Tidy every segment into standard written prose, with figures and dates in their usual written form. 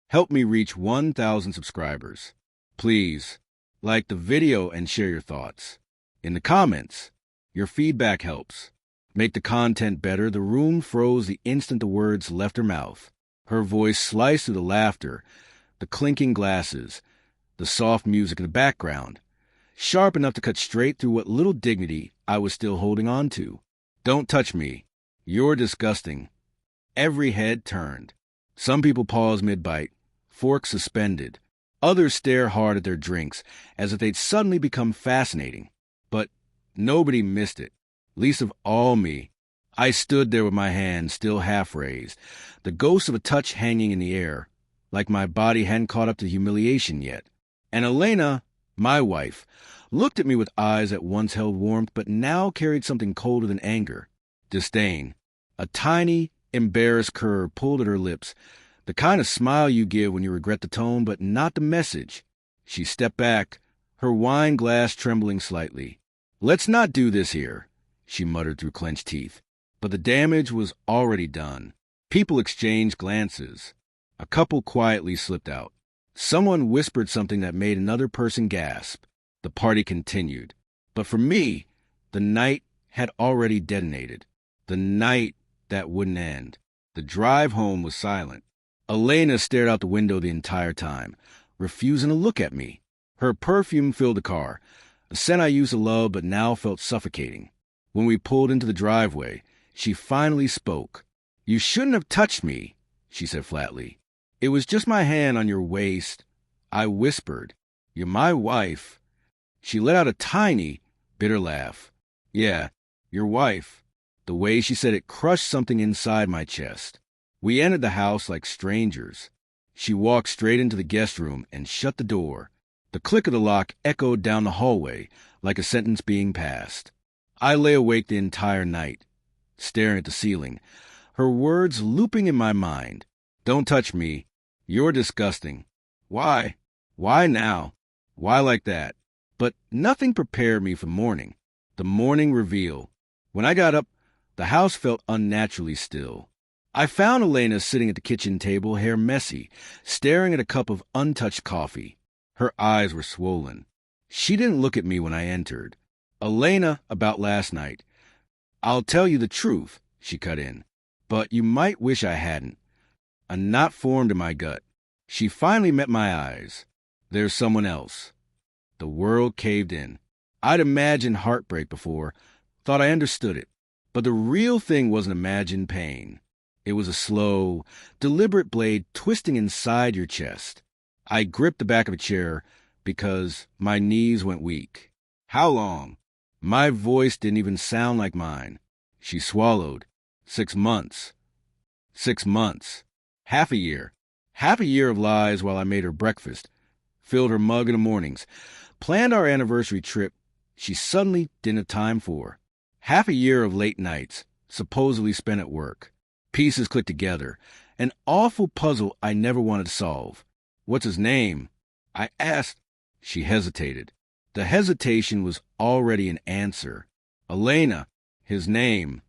Help me reach 1,000 subscribers. Please, like the video and share your thoughts. In the comments, your feedback helps. Make the content better. The room froze the instant the words left her mouth. Her voice sliced through the laughter, the clinking glasses, the soft music in the background, sharp enough to cut straight through what little dignity I was still holding on to. Don't touch me. You're disgusting. Every head turned. Some people pause mid-bite, forks suspended. Others stare hard at their drinks as if they'd suddenly become fascinating. But nobody missed it, least of all me. I stood there with my hand still half raised, the ghost of a touch hanging in the air, like my body hadn't caught up to humiliation yet. And Elena, my wife, looked at me with eyes that once held warmth but now carried something colder than anger, disdain. A tiny, embarrassed curve pulled at her lips, the kind of smile you give when you regret the tone but not the message. She stepped back, her wine glass trembling slightly. "Let's not do this here," she muttered through clenched teeth. But the damage was already done. People exchanged glances. A couple quietly slipped out. Someone whispered something that made another person gasp. The party continued. But for me, the night had already detonated. The night that wouldn't end. The drive home was silent. Elena stared out the window the entire time, refusing to look at me. Her perfume filled the car, a scent I used to love but now felt suffocating. When we pulled into the driveway, she finally spoke. "You shouldn't have touched me," she said flatly. "It was just my hand on your waist." I whispered, "You're my wife." She let out a tiny, bitter laugh. "Yeah, your wife." The way she said it crushed something inside my chest. We entered the house like strangers. She walked straight into the guest room and shut the door. The click of the lock echoed down the hallway like a sentence being passed. I lay awake the entire night, staring at the ceiling, her words looping in my mind. "Don't touch me. You're disgusting." Why? Why now? Why like that? But nothing prepared me for morning. The morning reveal. When I got up, the house felt unnaturally still. I found Elena sitting at the kitchen table, hair messy, staring at a cup of untouched coffee. Her eyes were swollen. She didn't look at me when I entered. "Elena, about last night. I'll tell you the truth," she cut in. "But you might wish I hadn't." A knot formed in my gut. She finally met my eyes. "There's someone else." The world caved in. I'd imagined heartbreak before, thought I understood it. But the real thing wasn't imagined pain. It was a slow, deliberate blade twisting inside your chest. I gripped the back of a chair because my knees went weak. "How long?" My voice didn't even sound like mine. She swallowed. 6 months. 6 months. Half a year. Half a year of lies while I made her breakfast, filled her mug in the mornings, planned our anniversary trip she suddenly didn't have time for. Half a year of late nights, supposedly spent at work. Pieces clicked together. An awful puzzle I never wanted to solve. "What's his name?" I asked. She hesitated. The hesitation was already an answer. "Elena, his name."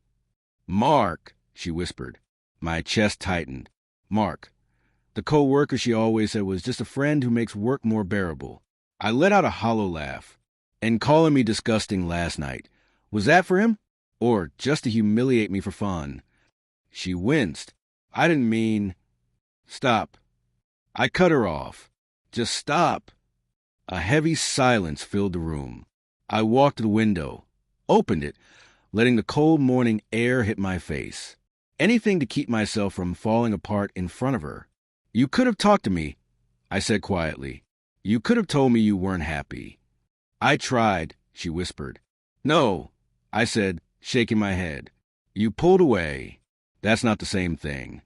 "Mark," she whispered. My chest tightened. Mark. The co-worker she always said was just a friend who makes work more bearable. I let out a hollow laugh. "And calling me disgusting last night, was that for him? Or just to humiliate me for fun?" She winced. "I didn't mean—" "Stop." I cut her off. "Just stop." A heavy silence filled the room. I walked to the window, opened it, letting the cold morning air hit my face. Anything to keep myself from falling apart in front of her. "You could have talked to me," I said quietly. "You could have told me you weren't happy." "I tried," she whispered. "No," I said, shaking my head. "You pulled away." That's not the same thing.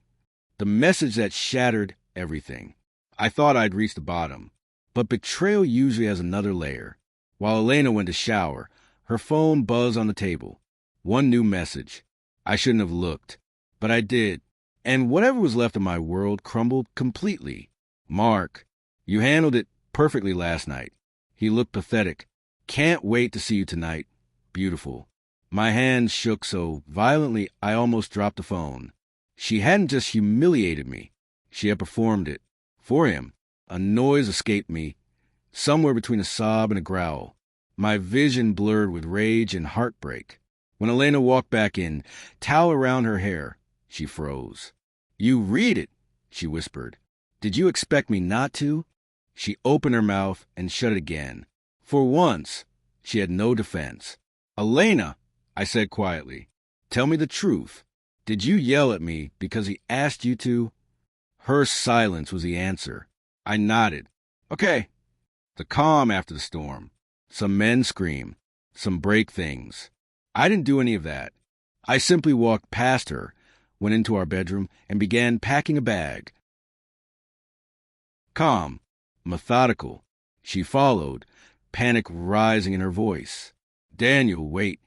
The message that shattered everything. I thought I'd reached the bottom. But betrayal usually has another layer. While Elena went to shower, her phone buzzed on the table. One new message. I shouldn't have looked. But I did. And whatever was left of my world crumbled completely. "Mark, you handled it perfectly last night." He looked pathetic. "Can't wait to see you tonight. Beautiful." My hands shook so violently I almost dropped the phone. She hadn't just humiliated me. She had performed it. For him. A noise escaped me, somewhere between a sob and a growl. My vision blurred with rage and heartbreak. When Elena walked back in, towel around her hair, she froze. "You read it," she whispered. "Did you expect me not to?" She opened her mouth and shut it again. For once, she had no defense. "Elena," I said quietly, "tell me the truth. Did you yell at me because he asked you to?" Her silence was the answer. I nodded. "Okay." The calm after the storm. Some men scream. Some break things. I didn't do any of that. I simply walked past her, went into our bedroom, and began packing a bag. Calm. Methodical. She followed, panic rising in her voice. "Daniel, wait.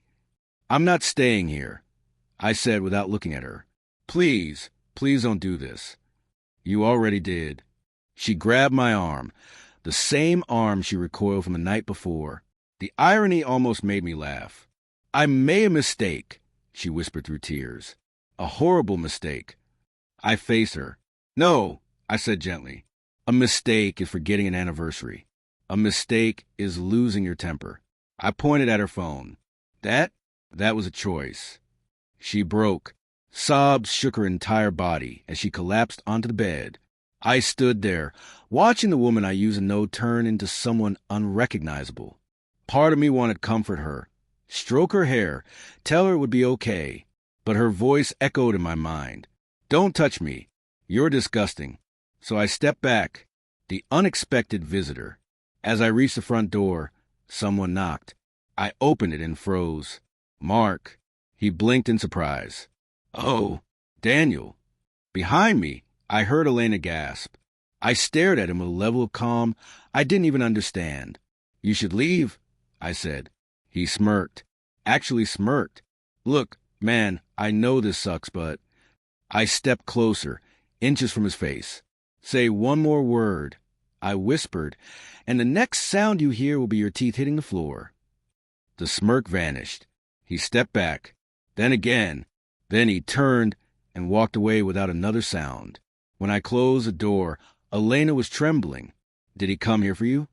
I'm not staying here," I said without looking at her. "Please, please don't do this." "You already did." She grabbed my arm, the same arm she recoiled from the night before. The irony almost made me laugh. "I made a mistake," she whispered through tears. "A horrible mistake." I faced her. "No," I said gently. "A mistake is forgetting an anniversary. A mistake is losing your temper." I pointed at her phone. That was a choice." She broke. Sobs shook her entire body as she collapsed onto the bed. I stood there, watching the woman I used to know turn into someone unrecognizable. Part of me wanted to comfort her, stroke her hair, tell her it would be okay. But her voice echoed in my mind. "Don't touch me. You're disgusting." So I stepped back, the unexpected visitor. As I reached the front door, someone knocked. I opened it and froze. Mark. He blinked in surprise. "Oh, Daniel." Behind me, I heard Elena gasp. I stared at him with a level of calm I didn't even understand. "You should leave," I said. He smirked. Actually smirked. "Look, man, I know this sucks, but..." I stepped closer, inches from his face. "Say one more word," I whispered, "and the next sound you hear will be your teeth hitting the floor." The smirk vanished. He stepped back. Then again. Then he turned and walked away without another sound. When I closed the door, Elena was trembling. "Did he come here for you?"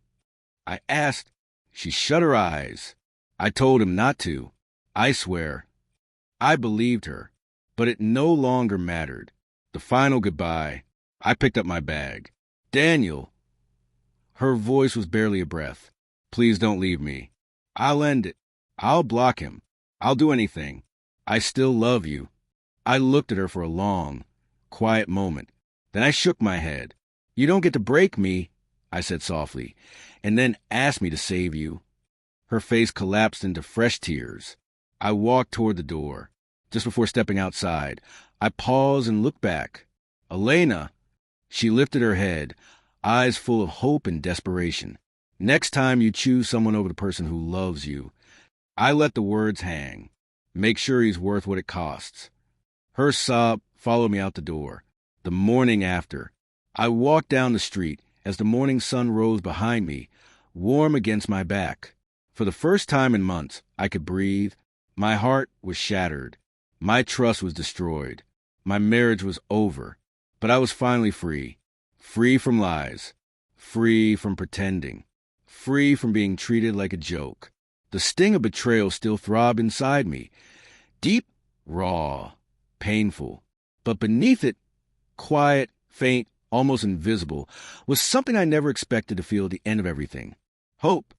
I asked. She shut her eyes. I told him not to. I swear. I believed her. But it no longer mattered. The final goodbye. I picked up my bag. "Daniel." Her voice was barely a breath. "Please don't leave me. I'll end it. I'll block him. I'll do anything. I still love you." I looked at her for a long, quiet moment. Then I shook my head. "You don't get to break me," I said softly, "and then ask me to save you." Her face collapsed into fresh tears. I walked toward the door. Just before stepping outside, I paused and looked back. "Elena." She lifted her head, eyes full of hope and desperation. "Next time you choose someone over the person who loves you." I let the words hang. "Make sure he's worth what it costs." Her sob followed me out the door. The morning after, I walked down the street as the morning sun rose behind me, warm against my back. For the first time in months, I could breathe. My heart was shattered. My trust was destroyed. My marriage was over. But I was finally free. Free from lies. Free from pretending. Free from being treated like a joke. The sting of betrayal still throbbed inside me. Deep, raw, painful. But beneath it, quiet, faint, almost invisible, was something I never expected to feel at the end of everything. Hope.